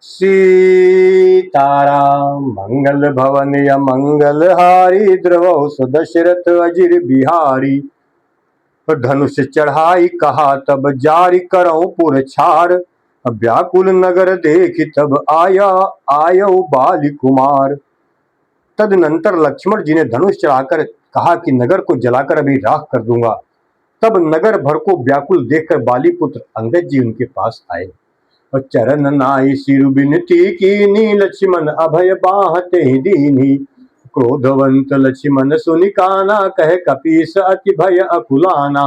सीताराम मंगल भवन या मंगल हारी द्रवौ सुदशरथ अजिर बिहारी। धनुष चढ़ाई कहा तब जारी करऊं पुर छार। व्याकुल नगर देख तब आया आयो बाली कुमार। तदनंतर लक्ष्मण जी ने धनुष चढ़ाकर कहा कि नगर को जलाकर अभी राख कर दूंगा। तब नगर भर को व्याकुल देखकर बाली पुत्र अंगद जी उनके पास आए और चरण नाई सिर बिनती कीनी। लक्ष्मण अभय बाहते दीनी। क्रोधवंत लक्ष्मण सुनि काना कहे कपीस अति भय अकुलाना।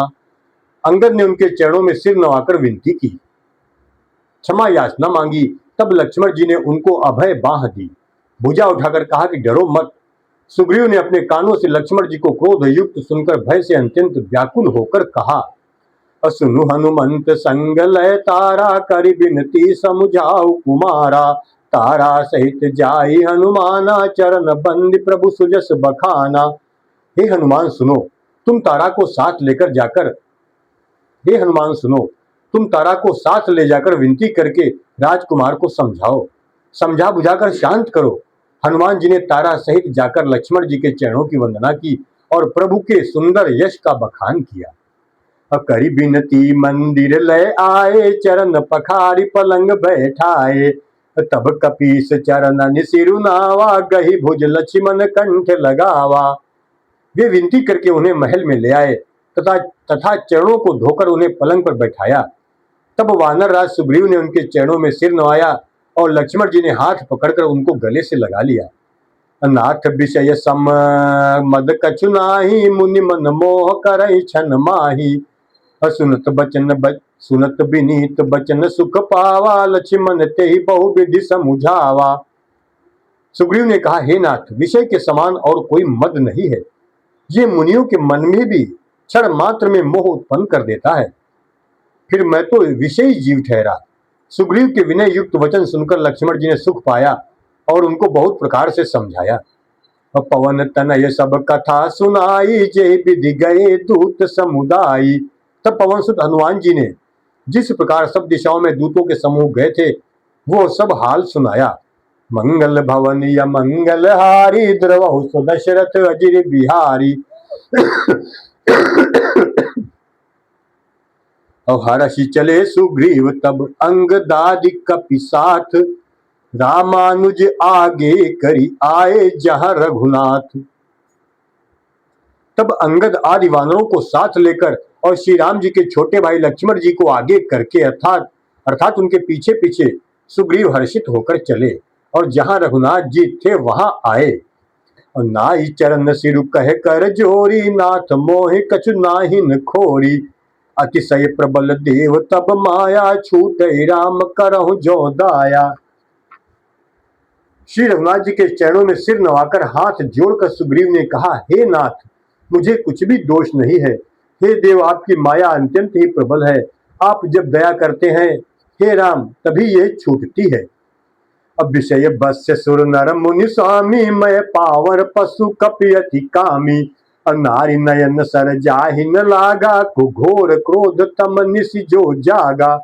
अंगद ने उनके चरणों में सिर नवाकर विनती की, क्षमा याचना मांगी। तब लक्ष्मण जी ने उनको अभय बाह दी, भुजा उठाकर कहा कि डरो मत। सुग्रीव ने अपने कानों से लक्ष्मण जी को क्रोध युक्त सुनकर भय से अत्यंत व्याकुल होकर कहा, असुनु हनुमंत संग लय तारा करि बिनती समुझाऊ कुमारा। तारा सहित जाई हनुमाना चरण बंदी प्रभु सुजस बखाना। हे हनुमान सुनो, तुम तारा को साथ लेकर जाकर हे हनुमान सुनो, तुम तारा को साथ ले जाकर विनती करके राजकुमार को समझाओ, समझा बुझाकर शांत करो। हनुमान जी ने तारा सहित जाकर लक्ष्मण जी के चरणों की वंदना की और प्रभु के सुंदर यश का बखान किया। करी बिनती मंदिर लय आए चरण पखारी पलंग बैठाए। तब कपीस चरण सिरुनावा गही भुज लक्ष्मण कंठ लगावा। वे विनती करके उन्हें महल में ले आए तथा चरणों को धोकर उन्हें पलंग पर बैठाया। तब वानर राज सुग्रीव ने उनके चरणों में सिर नवाया और लक्ष्मण जी ने हाथ पकड़कर उनको गले से लगा लिया। नाथ विषय सम मद कछु नाही मुनि मन मोह करई छन माही। सुनत बिनीत बचन सुख पावा लक्ष्मण तेहि बहु विधि समुझावा। सुग्रीव ने कहा, हे नाथ, विषय के समान और कोई मद नहीं है। ये मुनियों के मन में भी क्षण मात्र में मोह उत्पन्न कर देता है। फिर मैं तो विषयी जीव ठहरा। सुग्रीव के विनय युक्त वचन सुनकर लक्ष्मण जी ने सुख पाया और उनको बहुत प्रकार से समझाया। पवन तनय सब कथा सुनाई जय विधि गए दूत समुदायी। तब पवन सुत हनुमान जी ने जिस प्रकार सब दिशाओं में दूतों के समूह गए थे वो सब हाल सुनाया। मंगल भवन या मंगल हारी द्रवहु सुदशरथ अजिर बिहारी। हर्षि चले सुग्रीव तब अंगदादि कपि साथ। रामानुज आगे करी आए जहां रघुनाथ। तब अंगद आदि वानरों को साथ लेकर और श्री राम जी के छोटे भाई लक्ष्मण जी को आगे करके अर्थात उनके पीछे पीछे सुग्रीव हर्षित होकर चले और जहां रघुनाथ जी थे वहां आए। और नाई चरण सिरु कह कर जोरी नाथ मोहि कछु नाही न खोरी। अतिशय प्रबल देव तब माया छूट राम करहु जो दाया। श्री रघुनाथ जी के चरणों में सिर नवाकर हाथ जोड़कर सुग्रीव ने कहा, हे नाथ, मुझे कुछ भी दोष नहीं है। हे देव, आपकी माया अत्यंत ही प्रबल है। आप जब दया करते हैं हे राम तभी यह छूटती है। अब विषय बस्य सुर नर मुनि स्वामी मैं पावर पशु कपि अति कामी। नारी नयन सर जाहि न लागा घोर क्रोध तम निसि जो जागा।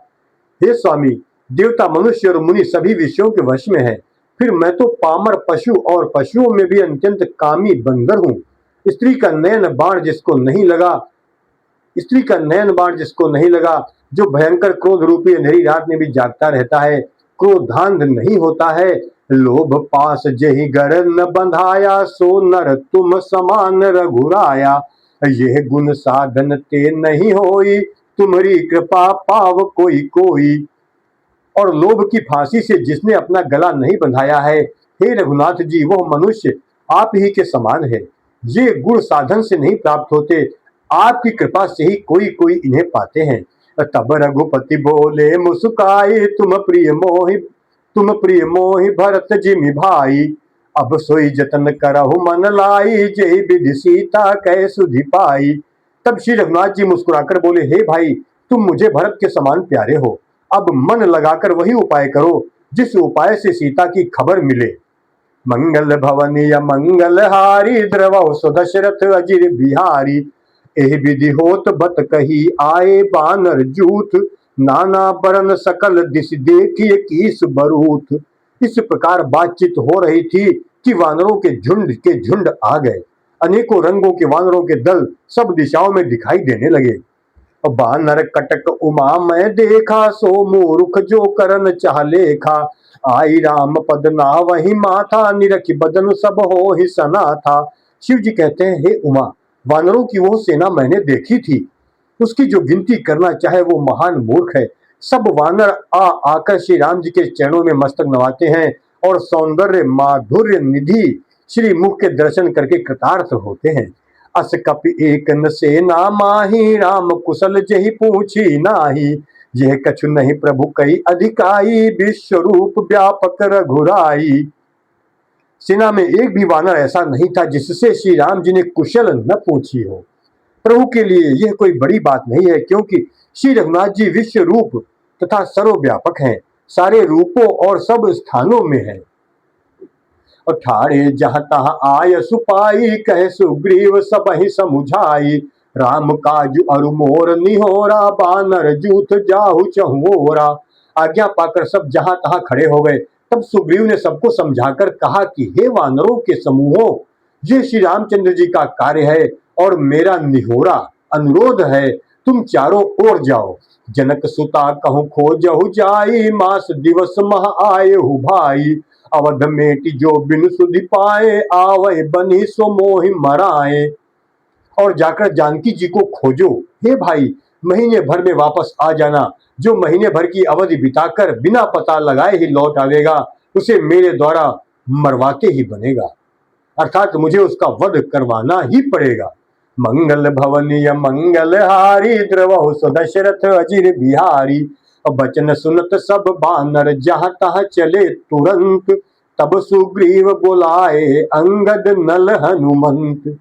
हे स्वामी, देवता मनुष्य और मुनि सभी विषयों के वश में है, फिर मैं तो पामर पशु और पशुओं में भी अत्यंत कामी बंदर हूँ। स्त्री का नयन बाण जिसको नहीं लगा, जो भयंकर क्रोध रूपी अंधेरी रात में भी जागता रहता है, क्रोधांध नहीं होता है। लोभ पास जेहि गर न बंधाया सो नर तुम समान रघुराया। यह गुण साधन ते नहीं होई तुम्हारी कृपा पाव कोई कोई। और लोभ की फांसी से जिसने अपना गला नहीं बंधाया है, हे रघुनाथ जी, वह मनुष्य आप ही के समान है। ये गुण साधन से नहीं प्राप्त होते, आपकी कृपा से ही कोई कोई इन्हें पाते हैं। तब रघुपति बोले मुस्काई तुम प्रिय मोहि भरत जिमि भाई। अब सोई जतन करहु मन लाई जय विधि सीता कै सुधि पाई। तब श्री रघुनाथ जी मुस्कुराकर बोले, हे भाई, तुम मुझे भरत के समान प्यारे हो। अब मन लगाकर वही उपाय करो जिस उपाय से सीता की खबर मिले। मंगल भवन या मंगल हारी द्रवहु सुदशरथ अजिर बिहारी। एहि विधि होत बत कही आए बानर जूथ। नाना बरन सकल दिस देखिए कीस बरूथ। इस प्रकार बातचीत हो रही थी कि वानरों के झुंड आ गए। अनेकों रंगों के वानरों के दल सब दिशाओं में दिखाई देने लगे। बानर कटक उमा मैं देखा, सो मूर्ख जो करन चाह लेखा। आई राम पद ना वही माथा, निरखी बदन सब हो ही सना था। शिव जी कहते हैं, हे उमा, वानरों की वो सेना मैंने देखी थी, उसकी जो गिनती करना चाहे वो महान मूर्ख है। सब वानर आकर श्री राम जी के चरणों में मस्तक नवाते हैं और सौंदर्य माधुर्य निधि श्री मुख के दर्शन करके कृतार्थ होते हैं। अस कपि एक न सेना माही, राम कुशल जहि पूछी नाही। यह कछु नहीं प्रभु कई अधिकाई, विश्व रूप व्यापक रघुराई। सेना में एक भी वानर ऐसा नहीं था जिससे श्री राम जी ने कुशल न पूछी हो। प्रभु के लिए यह कोई बड़ी बात नहीं है, क्योंकि श्री रघुनाथ जी विश्व रूप तथा सर्वव्यापक हैं, सारे रूपों और सब स्थानों में हैं। और ठाड़े जहाँ तहाँ आय सुपाई, कहे सुग्रीव सब ही समुझाई। राम काज अरु मोर निहोरा, बानर जूथ जाहु चहुओरा। आज्ञा पाकर सब जहां तहां खड़े हो गए। तब सुग्रीव ने सबको समझाकर कहा कि हे वानरों के समूहों, ये श्री रामचंद्र जी का कार्य है और मेरा निहोरा अनुरोध है, तुम चारों ओर जाओ। जनक सुता कहूँ खोजहु जाई, मास दिवस मह आए हु भाई। अवध मेटि जो बिनु सुधि पाए, आवै बनी सो मोहि मराए। और जाकर जानकी जी को खोजो, हे भाई, महीने भर में वापस आ जाना। जो महीने भर की अवधि बिताकर बिना पता लगाए ही लौट आवेगा, उसे मेरे द्वारा मरवाते ही बनेगा, अर्थात मुझे उसका वध करवाना ही पड़ेगा। मंगल भवनीय मंगल हारी, द्रवहु सुदशरथ अजिर बिहारी। बचन सुनत सब बानर, जहाँ तहाँ चले तुरंत। तब सुग्रीव बोलाए अंगद नल हनुमंत।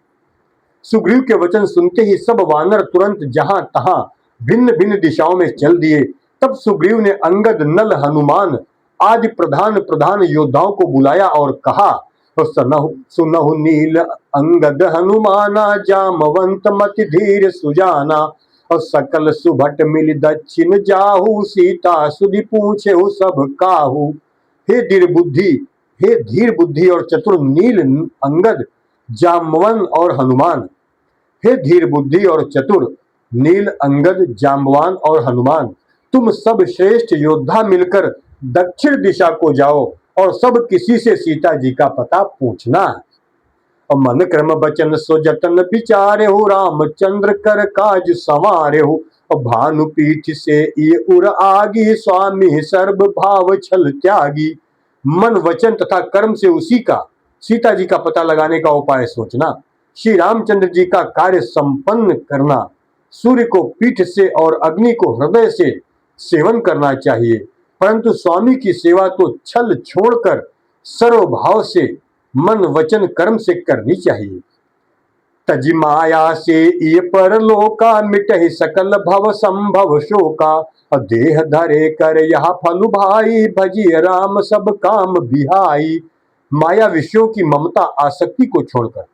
सुग्रीव के वचन सुनते ही सब वानर तुरंत जहां तहां भिन्न भिन्न दिशाओं में चल दिए। तब सुग्रीव ने अंगद नल हनुमान आदि प्रधान प्रधान योद्धाओं को बुलाया और कहा, सुनहु नील अंगद हनुमाना, जामवंत मति धीर सुजाना। और सकल सुभट मिल दक्षिण जाहू, सीता सुधि पूछे सब काहू। हे धीर बुद्धि और चतुर नील अंगद, जामवन और हनुमान। हे धीर बुद्धि और चतुर नील अंगद, जाम्बवान और हनुमान, तुम सब श्रेष्ठ योद्धा मिलकर दक्षिण दिशा को जाओ और सब किसी से सीता जी का पता पूछना। और मन क्रम बचन सो जतन विचारे हो, रामचंद्र कर काज संवारे हो। और भानु पीठ से ये उर आगी, स्वामी सर्व भाव छल त्यागी। मन वचन तथा कर्म से उसी का, सीता जी का पता लगाने का उपाय सोचना। श्री रामचंद्र जी का कार्य संपन्न करना। सूर्य को पीठ से और अग्नि को हृदय से सेवन करना चाहिए, परंतु स्वामी की सेवा तो छल छोड़कर सर्वभाव से मन वचन कर्म से करनी चाहिए। तजि माया से ये परलोका, मिटहि सकल भव संभव शोका। देह धरे कर यह फलु भाई, भजिय राम सब काम बिहाई। माया विषयों की ममता आसक्ति को छोड़कर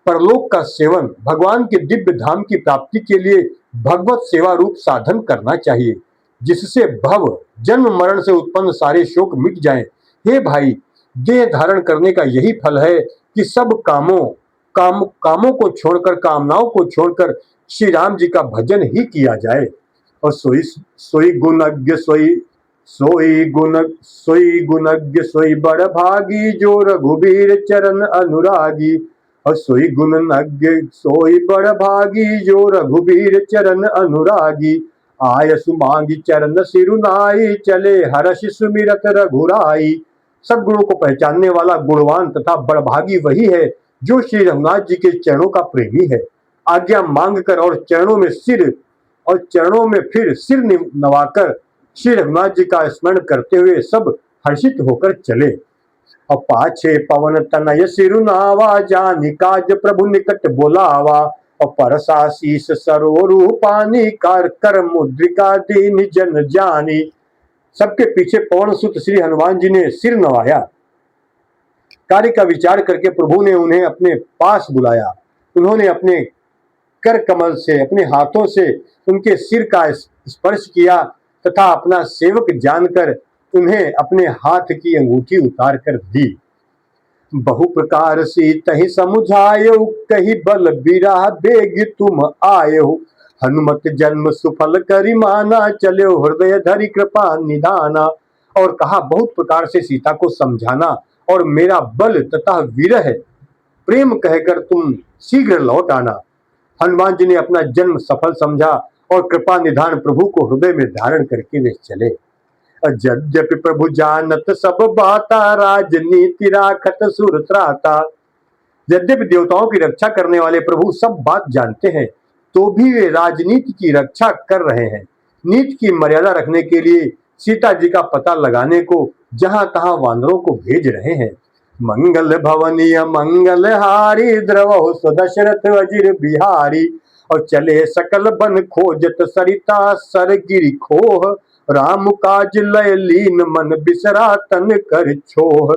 परलोक का सेवन, भगवान के दिव्य धाम की प्राप्ति के लिए भगवत सेवा रूप साधन करना चाहिए, जिससे भव जन्म मरण से उत्पन्न सारे शोक मिट जाएं। हे भाई, देह धारण करने का यही फल है कि सब कामों को छोड़कर, कामनाओं को छोड़कर श्री राम जी का भजन ही किया जाए। और सोई गुणज्ञ सोई बड़ भागी, जो रघुबीर चरण अनुरागी। और सोई गुणज्ञ सोई बड़ भागी, जो रघुबीर चरण अनुरागी। आय सुमांगी चरण सिरुनाई, चले हर्ष सुमिरत रघुराई। सब गुणों को पहचानने वाला गुणवान तथा बड़भागी वही है जो श्री रघुनाथ जी के चरणों का प्रेमी है। आज्ञा मांगकर और चरणों में फिर सिर नवाकर श्री रघुनाथ जी का स्मरण करते हुए सब हर्षित होकर चले। और पाछे पवन तनय सिरुनावा, जानि काज प्रभु निकट बोलावा। और परसा शीस सरोरु पानी, कर मुद्रिका दीन जन जानी। सबके पीछे पवन सुत श्री हनुमान जी ने सिर नवाया। कार्य का विचार करके प्रभु ने उन्हें अपने पास बुलाया। उन्होंने अपने कर कमल से अपने हाथों से उनके सिर का स्पर्श किया तथा अपना सेवक जानकर उन्हें अपने हाथ की अंगूठी उतार कर दी। बहु प्रकार से तहि समुझायो, कही बल बिरह बेग तुम आयो। हनुमत जन्म सुफल करि माना, चलो हृदय धरि कृपा निधाना। और कहा, बहुत प्रकार से सीता को समझाना और मेरा बल तथा विरह प्रेम कहकर तुम शीघ्र लौट आना। हनुमान जी ने अपना जन्म सफल समझा और कृपा निधान प्रभु को हृदय में धारण करके वे चले। यद्यपि प्रभु जानत सब बाता, राजनीति राखत सुर त्राता। यद्यपि देवताओं की रक्षा करने वाले प्रभु सब बात जानते हैं, तो भी वे राजनीति की रक्षा कर रहे हैं। नीति की मर्यादा रखने के लिए सीता जी का पता लगाने को जहां तहां वानरों को भेज रहे हैं। मंगल भवनीय मंगल हारी, द्रवहु सुदशरथ अजिर बिहारी। और चले सकल बन खोजत सरिता, सर गिरि खोह। राम काज लय लीन, मन बिसरा तन कर छोह।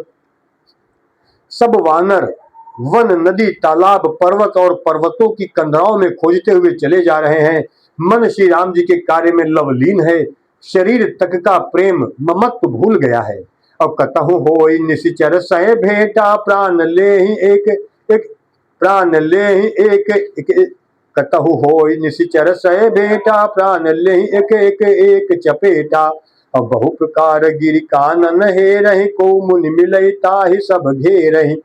सब वानर वन, नदी, तालाब, पर्वत और पर्वतों की कंदराओं में खोजते हुए चले जा रहे हैं। मन श्री राम जी के कार्य में लवलीन है, शरीर तक का प्रेम ममत्व भूल गया है। अब कतहु होई निशिचर सह भेंटा, प्राण ले ही एक एक प्राण ले ही एक कतहु होई निशिचर सह भेंटा, प्राण ले ही एक चपेटा। अब बहु प्रकार गिरि कानन हे रही, को मुनि मिलई ताहि सब घेरहि।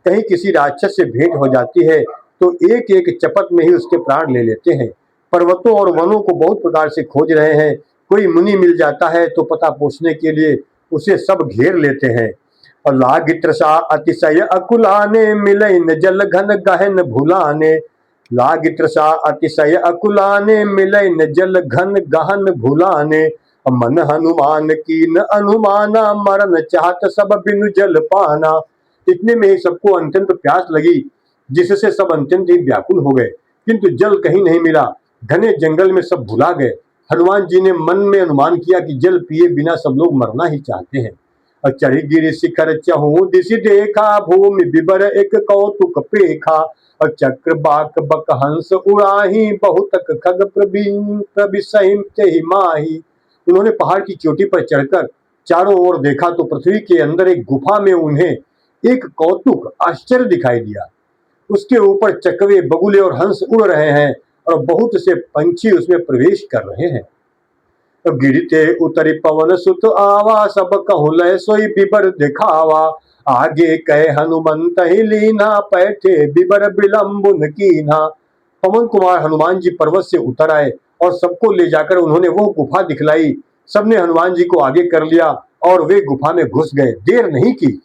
कहीं किसी राक्षस से भेंट हो जाती है तो एक एक चपत में ही उसके प्राण ले लेते हैं। पर्वतों और वनों को बहुत प्रकार से खोज रहे हैं, कोई मुनि मिल जाता है तो पता पूछने के लिए उसे सब घेर लेते हैं। और लाग तृषा अतिशय अकुलाने, मिलई न जल घन गहन भुलाने। लाग तृषा अतिशय अकुलाने, मिलई न जल घन गहन भुलाने। मन हनुमान कीन अनुमाना, मरन चाहत सब बिनु जल पाना। इतने में ही सबको अत्यंत प्यास लगी, जिससे सब अत्यंत ही व्याकुल हो गए, किंतु जल कहीं नहीं मिला। घने जंगल में सब भुला गए। हनुमान जी ने मन में अनुमान किया कि जल पिए बिना सब लोग मरना ही चाहते हैं। और चढ़ी गिरि शिखर चहु दिश देखा, भूमि विबर एक कौतुक पेखा। और चक्र बाक बक हंस उड़ाही, बहुतक खग प्रबिसहि माही। उन्होंने पहाड़ की चोटी पर चढ़कर चारों ओर देखा तो पृथ्वी के अंदर एक गुफा में उन्हें एक कौतुक आश्चर्य दिखाई दिया। उसके ऊपर चकवे, बगुले और हंस उड़ रहे हैं और बहुत से पंछी उसमें प्रवेश कर रहे हैं। तो गिरते उतरी पवन सुत आवा, सब कहु लय सोई बिबर दिखावा। आगे कहे हनुमंत ही लीना, पैठे बिबर विलंबुन कीना। पवन कुमार हनुमान जी पर्वत से उतर आए और सबको ले जाकर उन्होंने वो गुफा दिखलाई। सबने हनुमान जी को आगे कर लिया और वे गुफा में घुस गए, देर नहीं की।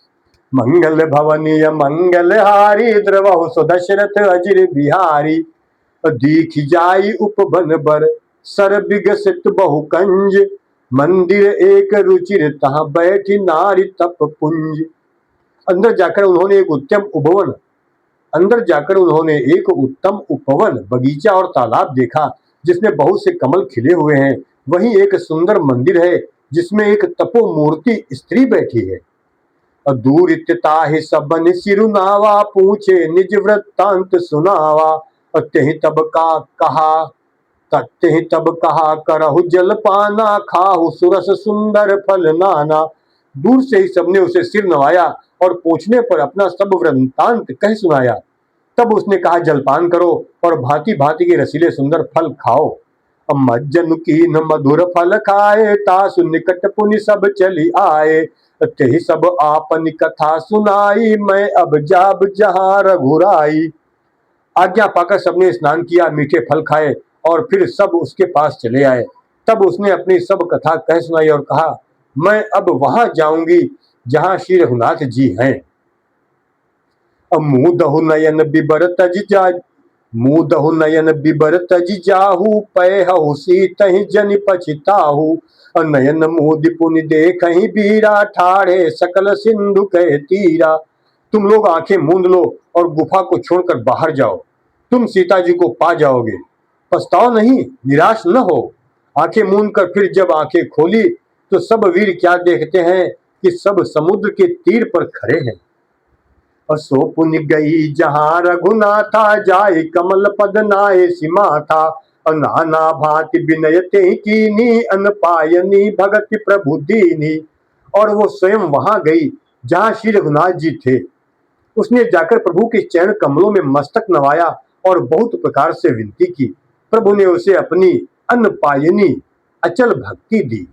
मंगल भवनीय मंगल हारी, द्रवहु सुदशरथ अजिर बिहारी। दीख जाई उपवन बर, सर विगसित बहु कंज। मंदिर एक रुचिर, तहाँ बैठी नारी तप पुंज। अंदर जाकर उन्होंने एक उत्तम उपवन, बगीचा और तालाब देखा, जिसमें बहुत से कमल खिले हुए हैं। वहीं एक सुंदर मंदिर है, जिसमें एक तपो मूर्ति स्त्री बैठी है। दूर ताहि सबन सिरुनावा, पूछे निज वृत्तांत सुनावा। तेहि तब कहा करहु जल पाना, खाहु सुरस सुंदर फल नाना। दूर से ही सबने उसे सिर नवाया और पूछने पर अपना सब वृत्तांत कह सुनाया। तब उसने कहा, जलपान करो और भांति भांति के रसीले सुंदर फल खाओ। मज्जन कीन मधुर फल खाए, तासु निकट पुनि सब चली आए। तेहि सब आपनी कथा सुनाई, मैं अब जाब जहां रघुराई। आज्ञा पाकर सबने स्नान किया, मीठे फल खाए और फिर सब उसके पास चले आए। तब उसने अपनी सब कथा कह सुनाई और कहा, मैं अब वहां जाऊंगी जहां श्री रघुनाथ जी हैं। अब मुदहु नयन बिबर तज जाहू, पैहु सीतहि जनि पछिताहू। नयन मोदि पुनि देखहि बीरा, ठाढ़े सकल सिंधु कह तीरा। तुम लोग आंखें मूंद लो और गुफा को छोड़कर बाहर जाओ, तुम सीता जी को पा जाओगे। पछताओ नहीं, निराश न हो। आंखें मूंद कर फिर जब आंखें खोली तो सब वीर क्या देखते हैं कि सब समुद्र के तीर पर खड़े हैं। सो पुनि गई जहाँ रघुनाथा, जाय कमल पद नाये सीमा था। नाना भांति विनय ते कीनी, अन पायनी भगति प्रभु दीनी। और वो स्वयं वहां गई जहां श्री रघुनाथ जी थे। उसने जाकर प्रभु के चरण कमलों में मस्तक नवाया और बहुत प्रकार से विनती की। प्रभु ने उसे अपनी अनपायनी अचल भक्ति दी।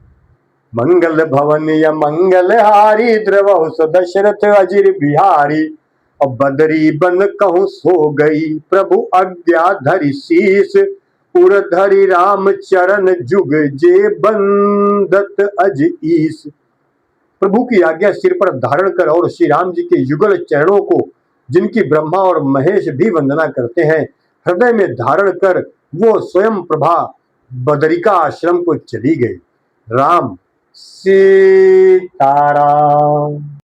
मंगल भवन या मंगल हारी, द्रवहु सो दशरथ अजिर बिहारी। और बदरी बन कहूँ सो गई, प्रभु आज्ञा धरि शीस। उर धरि राम चरण जुग, जे बंदत अज ईस। प्रभु की आज्ञा सिर पर धारण कर और श्री राम जी के युगल चरणों को, जिनकी ब्रह्मा और महेश भी वंदना करते हैं, हृदय में धारण कर वो स्वयं प्रभा बदरिका आश्रम को चली गई। राम सीताराम।